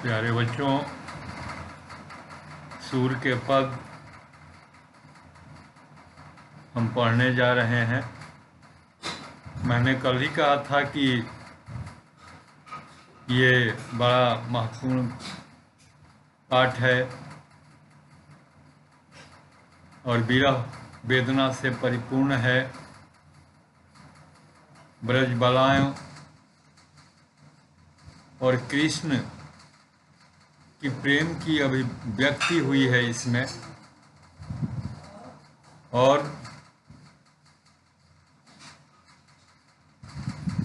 प्यारे बच्चों, सूर्य के पद हम पढ़ने जा रहे हैं। मैंने कल ही कहा था कि ये बड़ा महत्वपूर्ण पाठ है और विरह वेदना से परिपूर्ण है। ब्रजबालाओं और कृष्ण की प्रेम की अभिव्यक्ति हुई है इसमें। और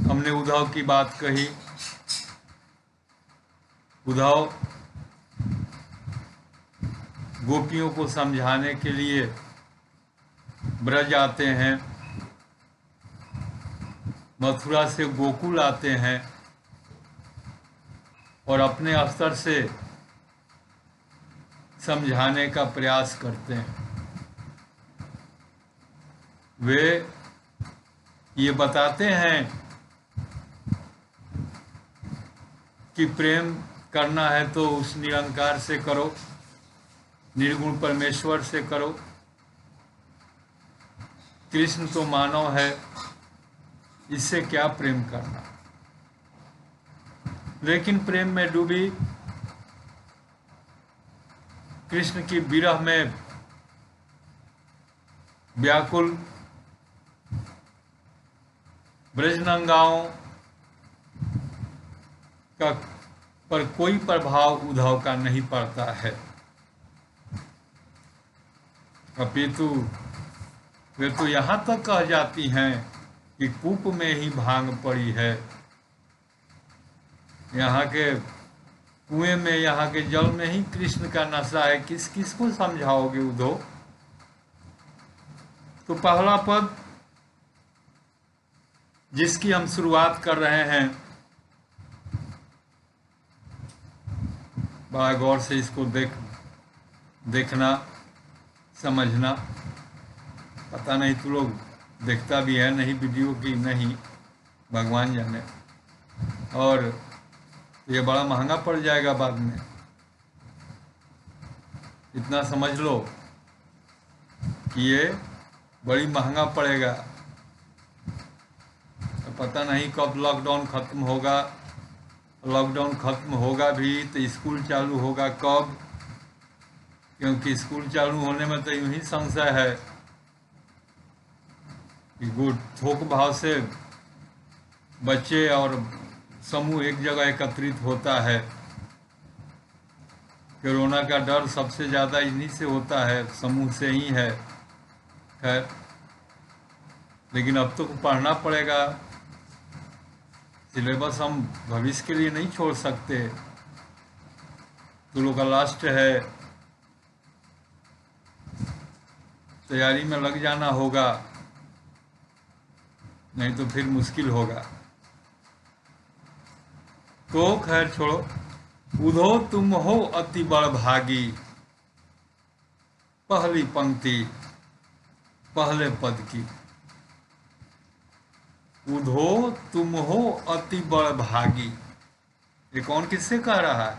हमने उद्धव की बात कही। उद्धव गोपियों को समझाने के लिए ब्रज आते हैं, मथुरा से गोकुल आते हैं और अपने स्तर से समझाने का प्रयास करते हैं। वे ये बताते हैं कि प्रेम करना है तो उस निरंकार से करो, निर्गुण परमेश्वर से करो। कृष्ण तो मानव है, इससे क्या प्रेम करना। लेकिन प्रेम में डूबी कृष्ण की विरह में व्याकुल ब्रजनंगाओं का पर कोई प्रभाव उद्धव का नहीं पड़ता है। अपितु वे तो यहाँ तक कह जाती हैं कि कूप में ही भांग पड़ी है। यहाँ के कुएं में, यहाँ के जल में ही कृष्ण का नशा है। किस किस को समझाओगे उद्धव। तो पहला पद जिसकी हम शुरुआत कर रहे हैं, बड़ा गौर से इसको देखना समझना। पता नहीं तू लोग देखता भी है नहीं वीडियो की, नहीं भगवान जाने। और ये बड़ा महंगा पड़ जाएगा बाद में। इतना समझ लो कि ये बड़ी महंगा पड़ेगा। तो पता नहीं कब लॉकडाउन खत्म होगा। लॉकडाउन खत्म होगा भी तो स्कूल चालू होगा कब, क्योंकि स्कूल चालू होने में तो यूं ही संशय है कि थोक भाव से बच्चे और समूह एक जगह एकत्रित होता है। कोरोना का डर सबसे ज़्यादा इन्हीं से होता है, समूह से ही है। खैर, लेकिन अब तो पढ़ना पड़ेगा। सिलेबस हम भविष्य के लिए नहीं छोड़ सकते। तो लोग का लास्ट है, तैयारी में लग जाना होगा, नहीं तो फिर मुश्किल होगा। तो खैर छोड़ो। उद्धव तुम हो अति बड़ भागी, पहली पंक्ति पहले पद की। उद्धव तुम हो अति बड़ भागी, ये कौन किससे कह रहा है?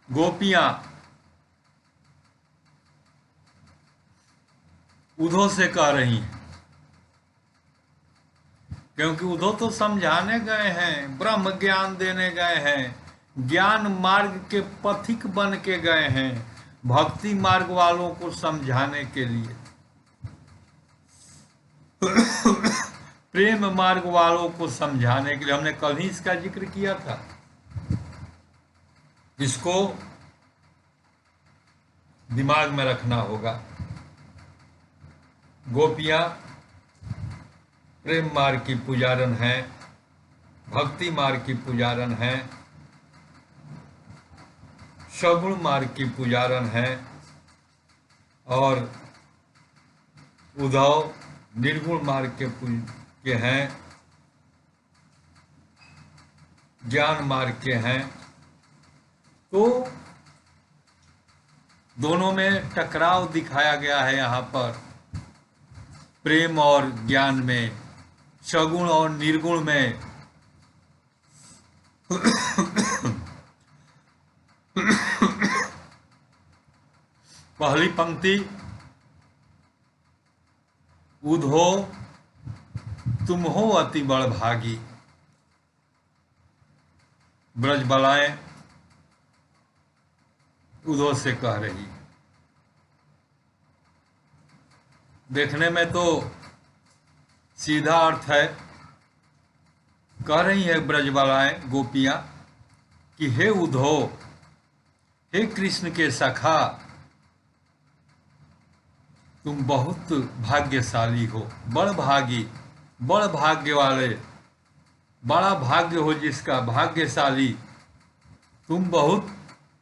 गोपियां उद्धव से कह रही हैं, क्योंकि उद्धव तो समझाने गए हैं, ब्रह्म ज्ञान देने गए हैं, ज्ञान मार्ग के पथिक बन के गए हैं, भक्ति मार्ग वालों को समझाने के लिए। प्रेम मार्ग वालों को समझाने के लिए। हमने कल ही इसका जिक्र किया था। इसको दिमाग में रखना होगा। गोपियां प्रेम मार्ग की पुजारन है, भक्ति मार्ग की पुजारन है, सगुण मार्ग की पुजारन है, और उद्धव निर्गुण मार्ग के हैं, ज्ञान मार्ग के हैं। तो दोनों में टकराव दिखाया गया है यहाँ पर, प्रेम और ज्ञान में। सगुण और निर्गुण में पहली पंक्ति, उधो तुम हो अति बड़ भागी। ब्रजबालाएं उधो से कह रही। देखने में तो सीधा अर्थ है, कह रही है ब्रजबालाएं गोपियां कि हे उधो, हे कृष्ण के सखा, तुम बहुत भाग्यशाली हो, बड़ भागी, बड़ भाग्य वाले, बड़ा भाग्य हो जिसका, भाग्यशाली, तुम बहुत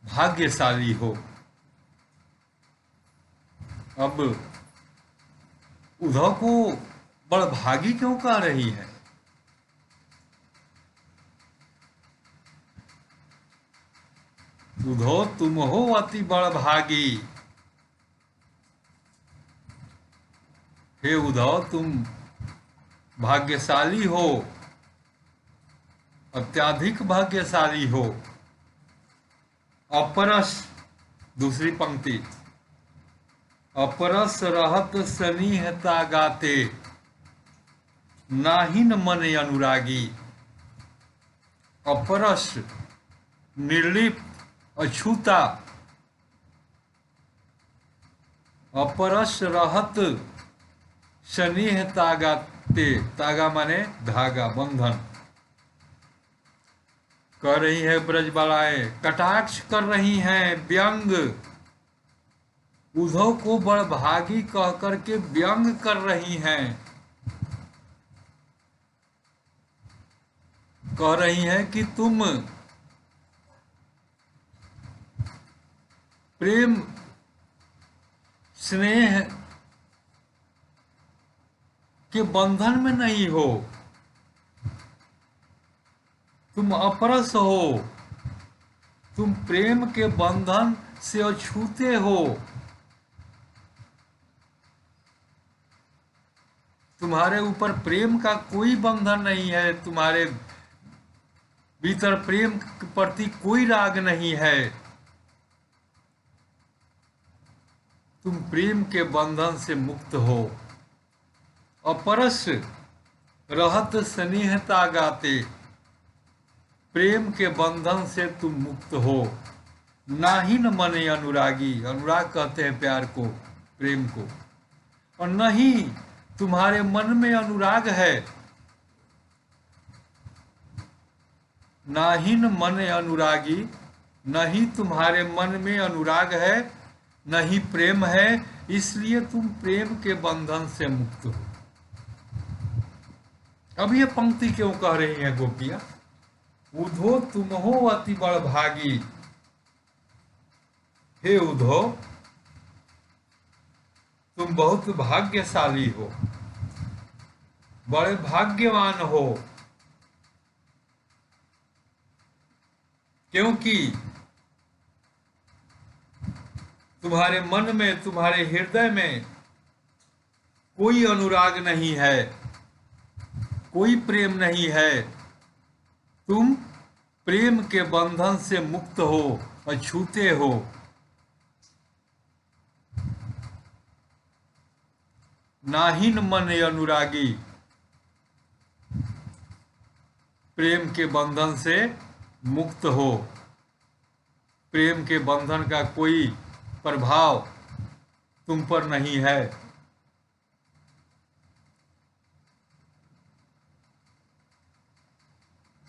भाग्यशाली हो। अब उद्धव को बड़ भागी क्यों कह रही है? उद्धव तुम हो अति बड़ भागी। हे उद्धव, तुम भाग्यशाली हो, अत्याधिक भाग्यशाली हो। अपरस, दूसरी पंक्ति, अपरस रहत सनीहता गाते, नाहिन मन अनुरागी। अपरस, निर्लिप्त, अछूता, अपरस रहत स्नेह तागा ते, तागा माने धागा, बंधन। कर रही है ब्रजबालाएं, कटाक्ष कर रही हैं, व्यंग, उद्धव को बड़ भागी कह करके व्यंग कर रही हैं। कह रही हैं कि तुम प्रेम स्नेह के बंधन में नहीं हो, तुम अपरस हो, तुम प्रेम के बंधन से अछूते हो। तुम्हारे ऊपर प्रेम का कोई बंधन नहीं है, तुम्हारे भीतर प्रेम के प्रति कोई राग नहीं है। तुम प्रेम के बंधन से मुक्त हो। अपरस रहत स्नेहता गाते, प्रेम के बंधन से तुम मुक्त हो। नाहिन मन अनुरागी, अनुराग कहते हैं प्यार को, प्रेम को, और नहीं तुम्हारे मन में अनुराग है। नाहिन मन अनुरागी, नहीं तुम्हारे मन में अनुराग है, नहीं प्रेम है, इसलिए तुम प्रेम के बंधन से मुक्त हो। अब ये पंक्ति क्यों कह रही है गोपियां? उद्धो तुम हो अति बड़ भागी। हे उद्धो, तुम बहुत भाग्यशाली हो, बड़े भाग्यवान हो, क्योंकि तुम्हारे मन में, तुम्हारे हृदय में कोई अनुराग नहीं है, कोई प्रेम नहीं है। तुम प्रेम के बंधन से मुक्त हो, अछूते हो। नाहिन मन अनुरागी, प्रेम के बंधन से मुक्त हो। प्रेम के बंधन का कोई प्रभाव तुम पर नहीं है।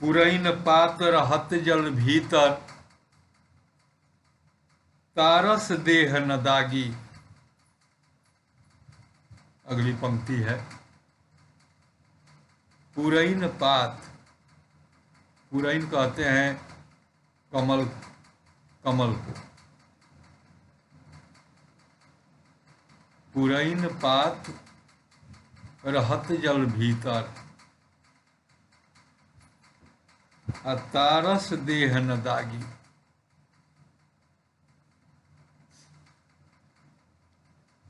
पुरैन पात रहत जल भीतर, तारस देह न दागी। अगली पंक्ति है, पुरैन पात, पुरैन कहते हैं कमल, कमल को। पुरैन पात रहत जल भीतर, तारस देह न दागी।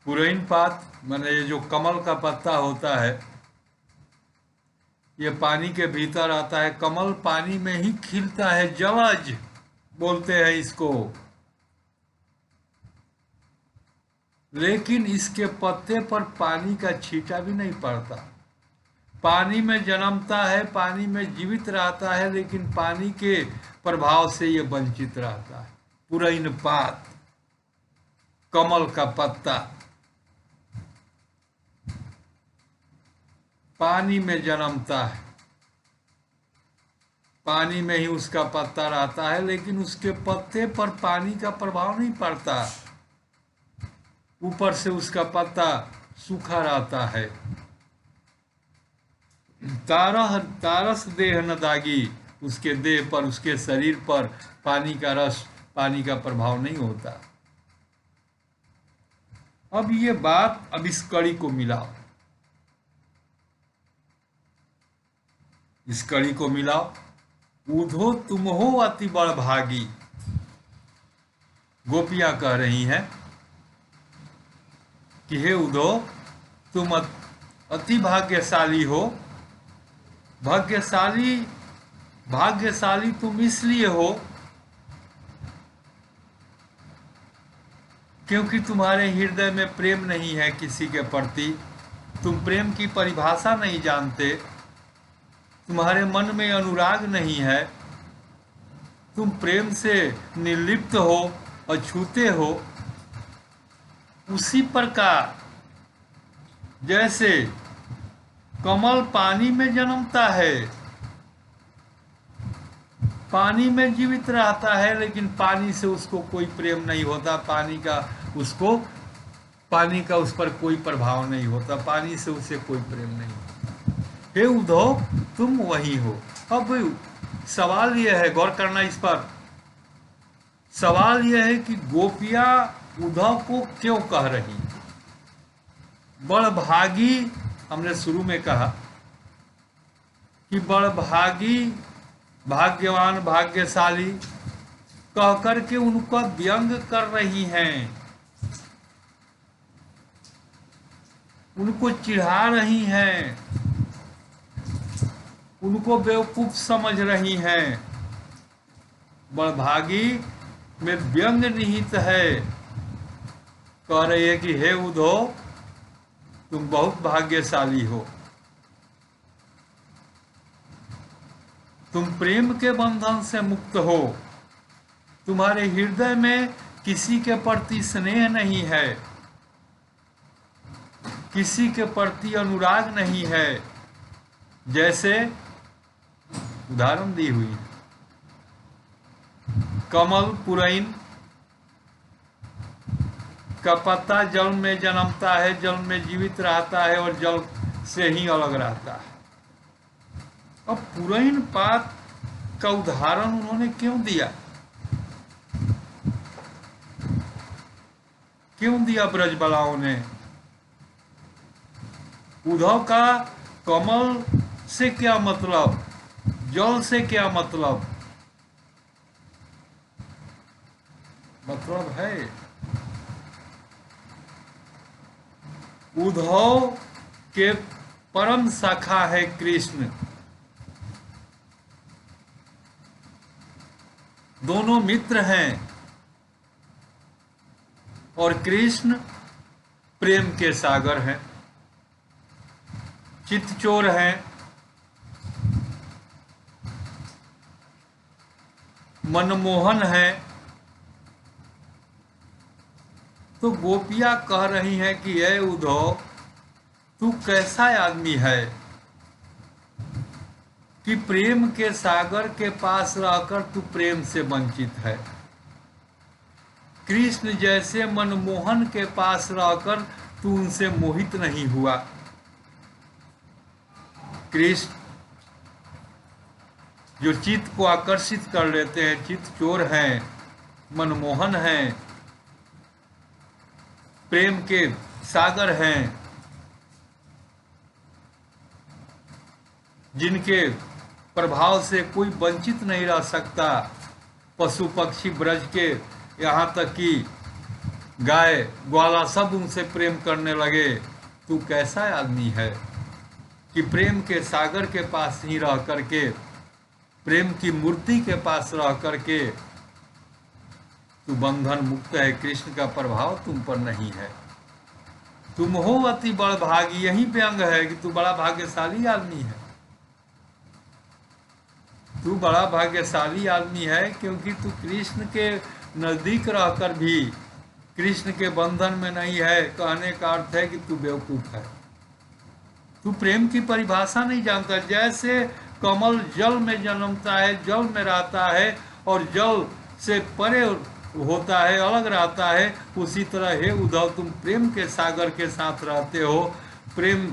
पुरैन पात माने ये जो कमल का पत्ता होता है, ये पानी के भीतर आता है। कमल पानी में ही खिलता है, जलज बोलते हैं इसको, लेकिन इसके पत्ते पर पानी का छींटा भी नहीं पड़ता। पानी में जन्मता है, पानी में जीवित रहता है, लेकिन पानी के प्रभाव से ये वंचित रहता है। पुरैन पात, कमल का पत्ता पानी में जन्मता है, पानी में ही उसका पत्ता रहता है, लेकिन उसके पत्ते पर पानी का प्रभाव नहीं पड़ता। ऊपर से उसका पत्ता सूखा रहता है। तारस देह न दागी, उसके देह पर, उसके शरीर पर पानी का रस, पानी का प्रभाव नहीं होता। अब ये बात, अब इस कड़ी को मिलाओ, इस कड़ी को मिलाओ। उधो तुम हो अति बड़ भागी, गोपियां कह रही हैं कि हे उधो, तुम अति भाग्यशाली हो। भाग्यशाली, भाग्यशाली तुम इसलिए हो क्योंकि तुम्हारे हृदय में प्रेम नहीं है किसी के प्रति। तुम प्रेम की परिभाषा नहीं जानते, तुम्हारे मन में अनुराग नहीं है, तुम प्रेम से निर्लिप्त हो, अछूते हो। उसी प्रकार जैसे कमल पानी में जन्मता है, पानी में जीवित रहता है, लेकिन पानी से उसको कोई प्रेम नहीं होता, पानी का उस पर कोई प्रभाव नहीं होता, पानी से उसे कोई प्रेम नहीं होता। हे उद्धव, तुम वही हो। अब सवाल यह है, गौर करना इस पर, सवाल यह है कि गोपियां उद्धव को क्यों कह रही? बड़भागी, हमने शुरू में कहा कि बड़भागी, भाग्यवान, भाग्यशाली कह करके उनका व्यंग कर रही हैं, उनको चिढ़ा रही हैं, उनको बेवकूफ समझ रही हैं। बड़भागी में व्यंग निहित है। कह रही है कि हे उद्धव, तुम बहुत भाग्यशाली हो, तुम प्रेम के बंधन से मुक्त हो, तुम्हारे हृदय में किसी के प्रति स्नेह नहीं है, किसी के प्रति अनुराग नहीं है। जैसे उदाहरण दी हुई है, कमल पुरैन का पत्ता जल में जन्मता है, जल में जीवित रहता है और जल से ही अलग रहता है। अब पुरैन पात का उदाहरण उन्होंने क्यों दिया? क्यों दिया ब्रजबालाओं ने? उद्धव का कमल से क्या मतलब, जल से क्या मतलब? मतलब है उद्धव के परम सखा है कृष्ण, दोनों मित्र हैं, और कृष्ण प्रेम के सागर हैं, चित्तचोर हैं, मनमोहन हैं। तो गोपियां कह रही हैं कि हे उद्धव, तू कैसा आदमी है कि प्रेम के सागर के पास रहकर तू प्रेम से वंचित है। कृष्ण जैसे मनमोहन के पास रहकर तू उनसे मोहित नहीं हुआ। कृष्ण जो चित्त को आकर्षित कर लेते हैं, चित्त चोर हैं, मनमोहन हैं, प्रेम के सागर हैं, जिनके प्रभाव से कोई वंचित नहीं रह सकता। पशु पक्षी ब्रज के, यहाँ तक कि गाय ग्वाला सब उनसे प्रेम करने लगे। तू कैसा आदमी है कि प्रेम के सागर के पास ही रह करके, प्रेम की मूर्ति के पास रह करके तू बंधन मुक्त है, कृष्ण का प्रभाव तुम पर नहीं है। तुम हो अति बड़ भागी, यही व्यंग है कि तू बड़ा भाग्यशाली आदमी है। तू बड़ा भाग्यशाली आदमी है क्योंकि तू कृष्ण के नजदीक रहकर भी कृष्ण के बंधन में नहीं है। कहने का अर्थ है कि तू बेवकूफ है, तू प्रेम की परिभाषा नहीं जानता। जैसे कमल जल में जन्मता है, जल में रहता है और जल से परे होता है, अलग रहता है, उसी तरह हे उद्धव तुम प्रेम के सागर के साथ रहते हो, प्रेम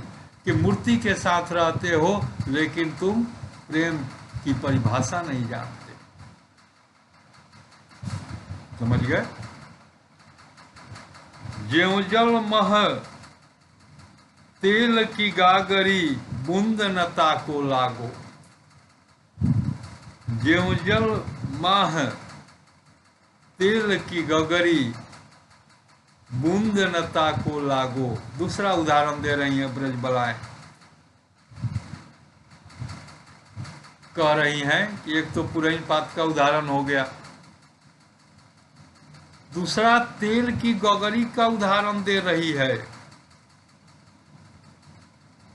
की मूर्ति के साथ रहते हो, लेकिन तुम प्रेम की परिभाषा नहीं जानते। समझ गए? ज्यों जल मह तेल की गागरी, बूंद न ताको लागो। ज्यों जल मह तेल की गगरी, बूंद न ताको लागो। दूसरा उदाहरण दे रही है ब्रजबलाएं, कह रही हैं कि एक तो पुरैन पात का उदाहरण हो गया, दूसरा तेल की गगरी का उदाहरण दे रही है।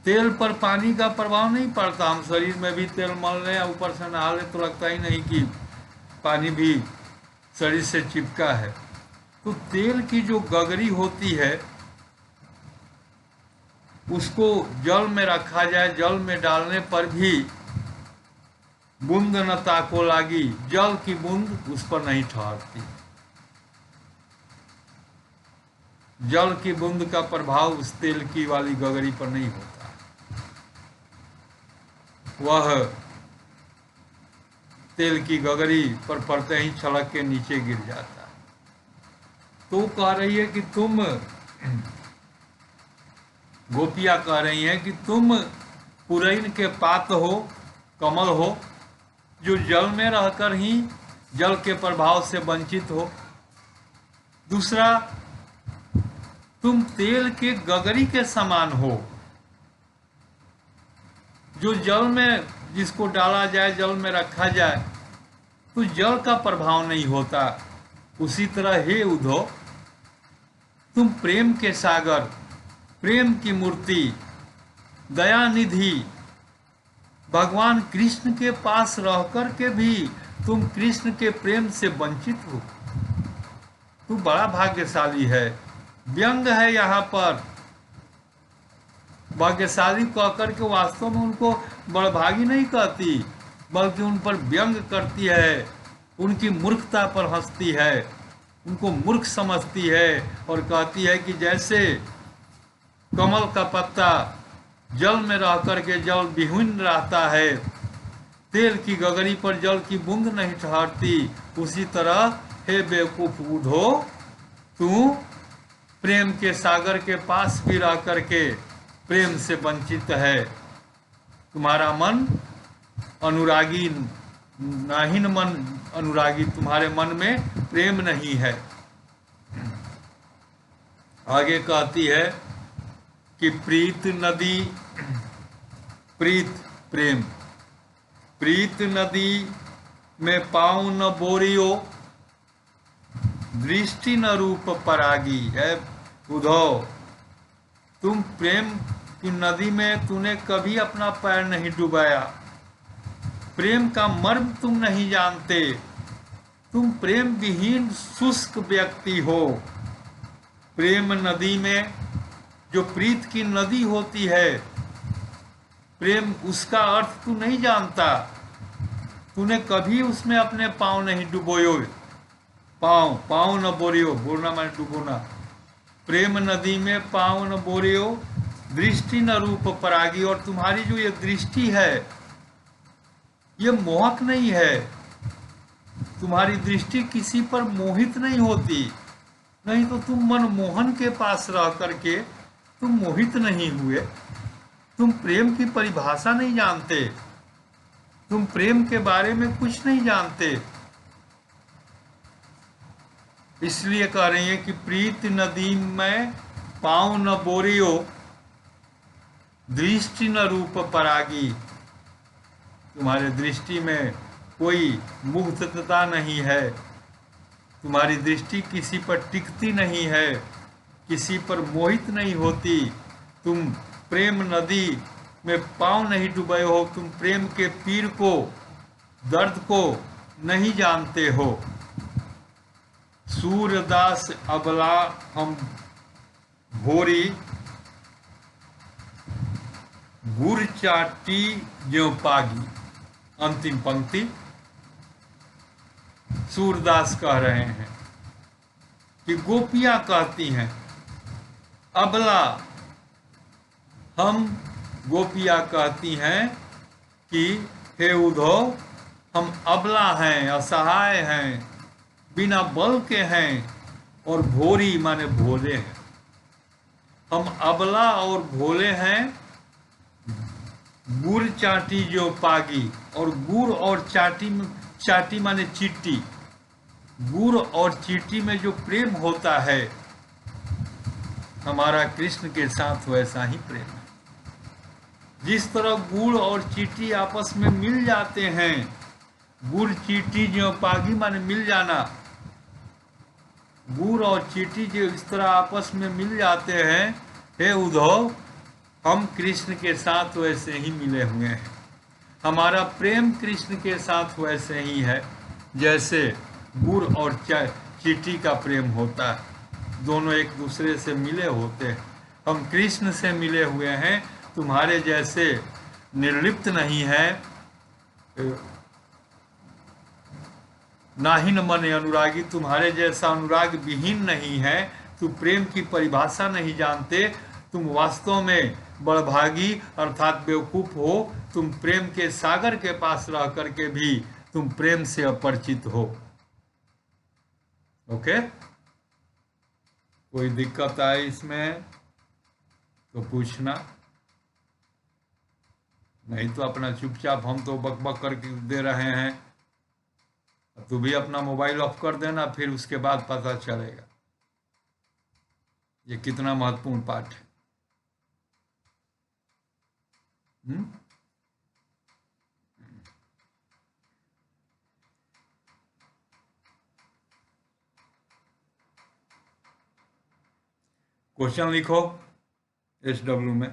तेल पर पानी का प्रभाव नहीं पड़ता, हम शरीर में भी तेल मल रहे हैं, ऊपर से नहा ले तो लगता ही नहीं कि पानी भी शरीर से चिपका है। तो तेल की जो गगरी होती है उसको जल में रखा जाए, जल में डालने पर भी बूंद न ताको लागी, जल की बूंद उस पर नहीं ठहरती। जल की बूंद का प्रभाव उस तेल की वाली गगरी पर नहीं होता, वह तेल की गगरी पर पड़ते ही छलक के नीचे गिर जाता है। तो कह रही है कि तुम, गोपियां कह रही हैं कि तुम पुरैन के पात हो, कमल हो, जो जल में रहकर ही जल के प्रभाव से वंचित हो। दूसरा, तुम तेल के गगरी के समान हो, जो जल में जिसको डाला जाए, जल में रखा जाए तो जल का प्रभाव नहीं होता। उसी तरह हे उद्धव तुम प्रेम के सागर, प्रेम की मूर्ति, दयानिधि भगवान कृष्ण के पास रहकर के भी तुम कृष्ण के प्रेम से वंचित हो। तू बड़ा भाग्यशाली है। व्यंग है यहाँ पर, भाग्यशाली कहकर के वास्तव में उनको बड़भागी नहीं कहती, बल्कि उन पर व्यंग करती है, उनकी मूर्खता पर हंसती है, उनको मूर्ख समझती है और कहती है कि जैसे कमल का पत्ता जल में रह करके जल विहीन रहता है, तेल की गगरी पर जल की बूंद नहीं ठहरती, उसी तरह हे बेवकूफ उद्धव तू प्रेम के सागर के पास भी रह करके प्रेम से वंचित है। तुम्हारा मन अनुरागी नाहीन, मन अनुरागी, तुम्हारे मन में प्रेम नहीं है। आगे कहती है कि प्रीत नदी, प्रीत प्रेम, प्रीत नदी में पाँव न बोरियो, दृष्टि न रूप परागी। है उद्धव, तुम प्रेम की नदी में तूने कभी अपना पैर नहीं डुबाया, प्रेम का मर्म तुम नहीं जानते, तुम प्रेम विहीन शुष्क व्यक्ति हो। प्रेम नदी में जो प्रीत की नदी होती है, प्रेम उसका अर्थ तू नहीं जानता, तूने कभी उसमें अपने पाँव नहीं डुबोयो। पाँव न बोरियो, बोलना मैंने डुबोना। प्रेम नदी में पाँव न बोरियो, दृष्टि न रूप परागी। और तुम्हारी जो ये दृष्टि है ये मोहक नहीं है, तुम्हारी दृष्टि किसी पर मोहित नहीं होती, नहीं तो तुम मनमोहन के पास रह करके तुम मोहित नहीं हुए। तुम प्रेम की परिभाषा नहीं जानते, तुम प्रेम के बारे में कुछ नहीं जानते, इसलिए कह रही है कि प्रीत नदी में पाँव न बोरियो, दृष्टि न रूप परागी, तुम्हारे दृष्टि में कोई मुग्धता नहीं है, तुम्हारी दृष्टि किसी पर टिकती नहीं है, किसी पर मोहित नहीं होती, तुम प्रेम नदी में पांव नहीं डुबे हो, तुम प्रेम के पीर को, दर्द को नहीं जानते हो। सूरदास अबला हम भोरी, गुर चाटी ज्यों पागी। अंतिम पंक्ति सूरदास कह रहे हैं कि गोपियां कहती हैं, अबला हम, गोपियां कहती हैं कि हे उद्धव, हम अबला हैं, असहाय हैं, बिना बल के हैं, और भोरी माने भोले हैं। हम अबला और भोले हैं, गुड़ चाटी जो पागी, और गुड़ और चाटी में, चाटी माने चीटी, गुड़ और चीटी में जो प्रेम होता है, हमारा कृष्ण के साथ वैसा ही प्रेम है। जिस तरह गुड़ और चीटी आपस में मिल जाते हैं, गुड़ चीटी जो पागी माने मिल जाना, गुड़ और चीटी जो इस तरह आपस में मिल जाते हैं, हे उद्धव, हम कृष्ण के साथ वैसे ही मिले हुए हैं। हमारा प्रेम कृष्ण के साथ वैसे ही है जैसे गुड़ और चीटी का प्रेम होता है, दोनों एक दूसरे से मिले होते हैं। हम कृष्ण से मिले हुए हैं, तुम्हारे जैसे निर्लिप्त नहीं है, नाहिन मन अनुरागी, तुम्हारे जैसा अनुराग विहीन नहीं है, तुम प्रेम की परिभाषा नहीं जानते, तुम वास्तव में बड़भागी अर्थात बेवकूफ हो, तुम प्रेम के सागर के पास रह करके भी तुम प्रेम से अपरिचित हो। ओके, कोई दिक्कत आए इसमें तो पूछना, नहीं तो अपना चुपचाप, हम तो बक बक करके दे रहे हैं, तू भी अपना मोबाइल ऑफ कर देना, फिर उसके बाद पता चलेगा ये कितना महत्वपूर्ण पाठ है। क्वेश्चन लिखो SW में।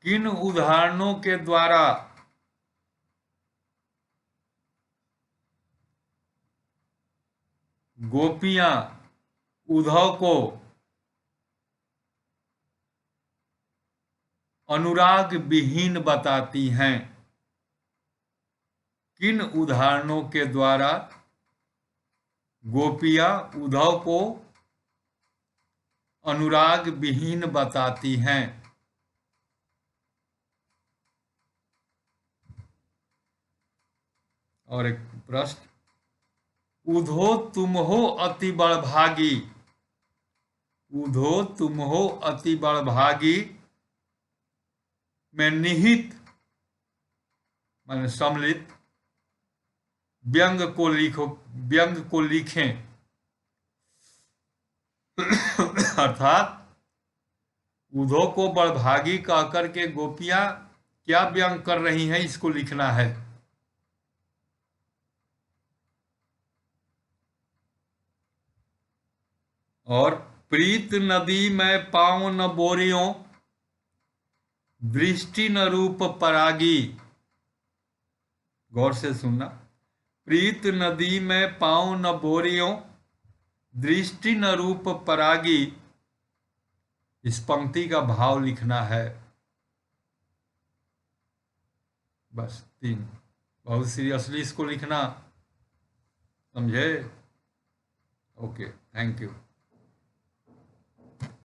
किन उदाहरणों के द्वारा गोपियां उद्धव को अनुराग विहीन बताती हैं? किन उदाहरणों के द्वारा गोपियां उद्धव को अनुराग विहीन बताती हैं? और एक प्रश्न, उद्धो तुम हो अति बड़भागी, उद्धो तुम हो अति बड़भागी में निहित माने सम्मिलित व्यंग को लिखो, व्यंग को लिखें। अर्थात उद्धव को बड़भागी कह करके गोपियां क्या व्यंग कर रही हैं, इसको लिखना है। और प्रीत नदी में पांव न बोरियों, दृष्टि न रूप परागी, गौर से सुनना, प्रीत नदी में पांव न बोरियों, दृष्टि न रूप परागी, इस पंक्ति का भाव लिखना है। बस 3, बहुत सीरियसली इसको लिखना, समझे? Okay, thank you.